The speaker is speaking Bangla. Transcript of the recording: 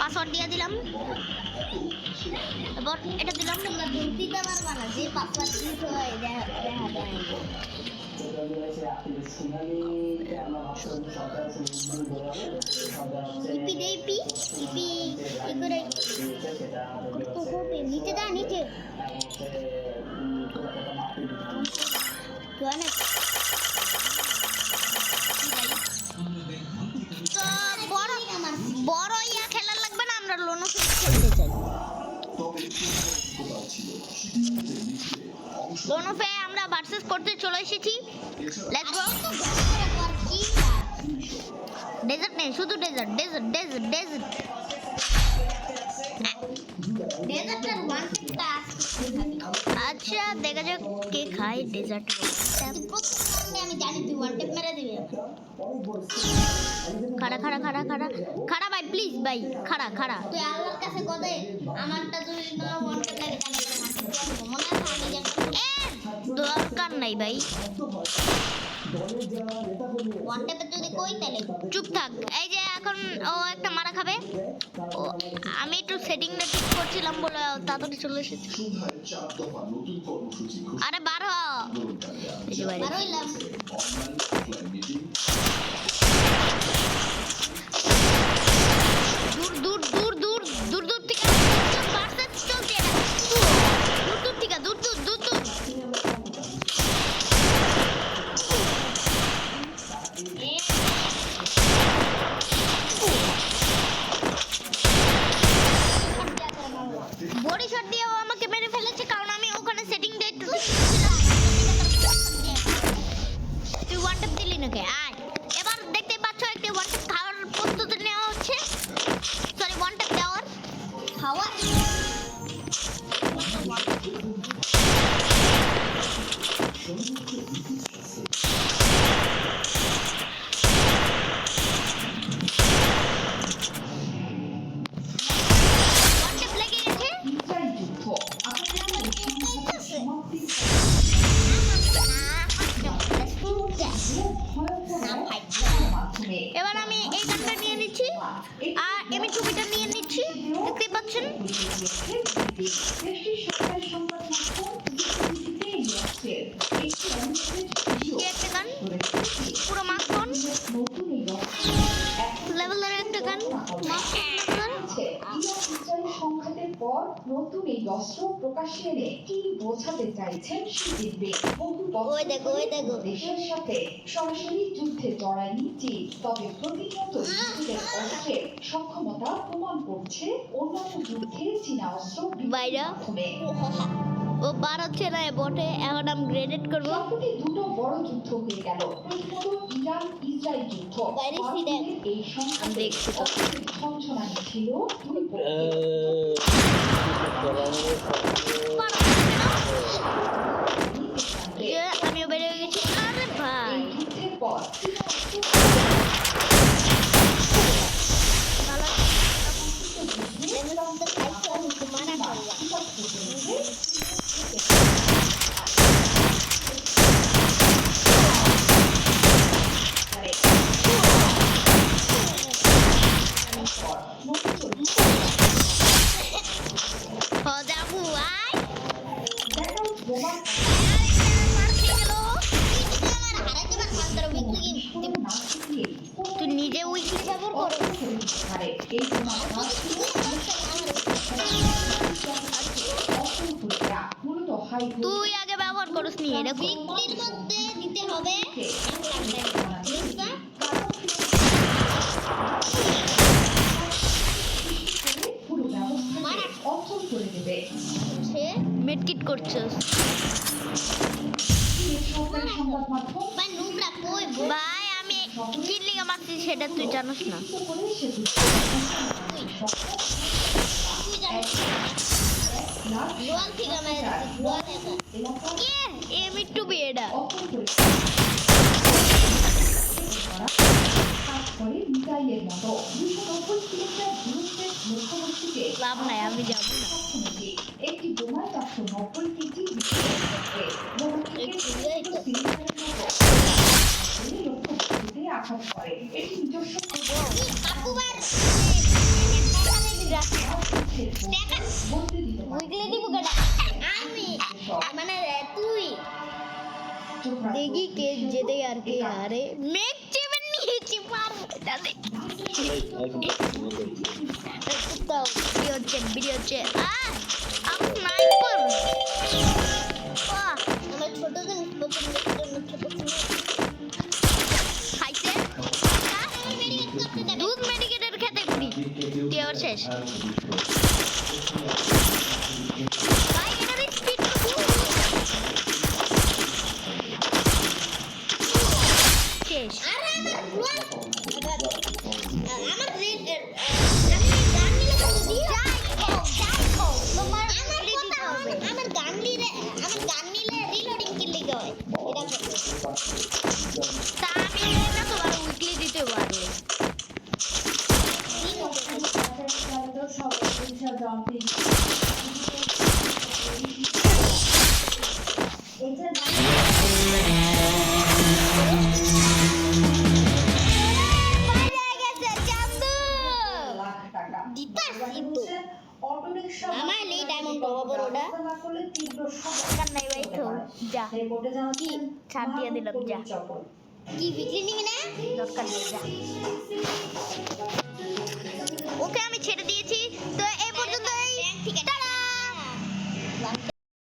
পাসওয়ার্ড দিয়ে দিলাম, এবার এটা দিলাম। দিতে পারবা না যে পাসওয়ার্ড দিতে হয় দেখা ইপি করে করতে হবে। নিচে দা নিচে তো বড় ইয়া খেলার লাগবে না, আমরা লোনো খেলতে চাই। লোনোফে আমরা ভার্সেস করতে চলে এসেছি। Let's go. ডেজার্ট নেই, শুধু ডেজার্ট ডেজার্ট ডেজার্ট ডেজার্ট ডেজার্টের ওয়ান টা আচ্ছা দেখা যাক কে খায় ডেজার্ট। আমি জানি তুই ওয়ান টেপ মেরে দিবি। খাড়া খাড়া খাড়া খাড়া খাড়া ভাই, প্লিজ ভাই, খাড়া খাড়া। তুই আল্লাহর কাছে কদে আমারটা যদি না ওয়ান টেপ লাগে তাহলে মনে আছে আমি দরকার নাই ভাই, ওয়ান টেপে যদি কই তাহলে চুপ থাক। এই যে এখন ও একটা মারা খাবে, ও আমি একটু সেটিংটা ঠিক করছিলাম বলে তাড়াতাড়ি চলে এসেছি। আরে বার হ, এই যে বাইরে আর হইলাম দূর দূর দূর দূর দূর দূর থেকে ভার্সেস চলছে এটা, দূর দূর থেকে দূর দূর দূর দূর। বডি শট দিয়ে ও আমাকে মেরে ফেলেছে, কারণ আমি ওখানে সেটিংটা একটু তুই ওয়ান ট্যাপ দিলি নাকি? আয় এবার দেখতে পাচ্ছ একটা ওয়ান ট্যাপ খাওয়ার প্রস্তুতি নেওয়া হচ্ছে, সরি ওয়ান ট্যাপ দেওয়ার খাওয়া ওয়ান ট্যাপ লেগে গেছে। এবার আমি এই গানটা নিয়ে নিচ্ছি আর এমি টুপিটা নিয়ে নিচ্ছি, দেখতে পাচ্ছেন। একটা গান পুরো মাখন লেভেলের একটা গান সংঘাতের পর নতুন এই অস্ত্র প্রকাশ্যে এনে কি বোঝাতে চাইছেন শিবির। ওই দেখো দেশের সাথে সরাসরি যুদ্ধে জড়ায়নি চীন, তবে প্রতিনিয়ত যুদ্ধের অস্ত্রের সক্ষমতা প্রমাণ করছে অন্যান্য যুদ্ধে চীনা অস্ত্র বাইরা মাধ্যমে। ও বার হচ্ছে না বটে, এখন আমি গ্রেডেড করবো। সম্প্রতি দুটো বড় যুদ্ধ হয়ে গেল, প্রথমত ইরান ইসরায়েল যুদ্ধ। বাইরে সিডেন এই সংঘাতে দেখছি তো। ঝনঝনানি ছিল দুই পক্ষে। আমিও বেড়ে গেছি। আরে ভাই এই যুদ্ধের পর যাবো আয় বোমা তুই নিজে উইকি ব্যবহার করো। এই বোমা মূলত হাই তুই আগে ব্যবহার করিস নি, এটা বিক্রির মধ্যে দিতে হবে পুরো ব্যবস্থাকে অচল করে দেবে। সে মেডকিট করছিস সরকারি সংবাদ মাধ্যম বা নোংরা কই ভাই, আমি কি লিগে মারছি সেটা তুই জানিস না। করে সেতু তুই জানিস লোয়াল থেকে মেরে লোয়াল এলাকা কে এমি টু বি এটা অচল করে কাজ করে মিসাইলের মতো 290 কিলোমিটার দূরত্বের লক্ষ্যবস্তুকে লাভ নাই, আমি যাবো না। একটি বোমায় 490 কেজি বিস্ফোরণ ঘটে। বোমাটিকে সিলিন্ডারের মতো লক্ষ্যবস্তুতে আঘাত করে। এটি নিজ আর কি আরে মেক চেভেন নিয়েছি পার দাদে কুত্তাও ভিডিও হচ্ছে আমি স্নাইপার আমার ছোট জিনিস পছন্দ খাইছে দুধ মেডিকেটের খেতে পুরি টিয়ার শেষ ভাই এটার স্পিড শেষ আরে আমার রেড আমি গান নিলে তো দিও তোমার আমার গান নিলে রিলোডিং কি লিখে হয় এটা তা আমি এটা তো আর উইকলি দিতে পারবো আমার এই ডায়মন্ড বাবা বড়টা দরকার নাই ভাই তো যা কি ছাড় দিয়ে দিলাম যা কি বিক্রি নিবি না দরকার নেই যা ওকে আমি ছেড়ে দিয়েছি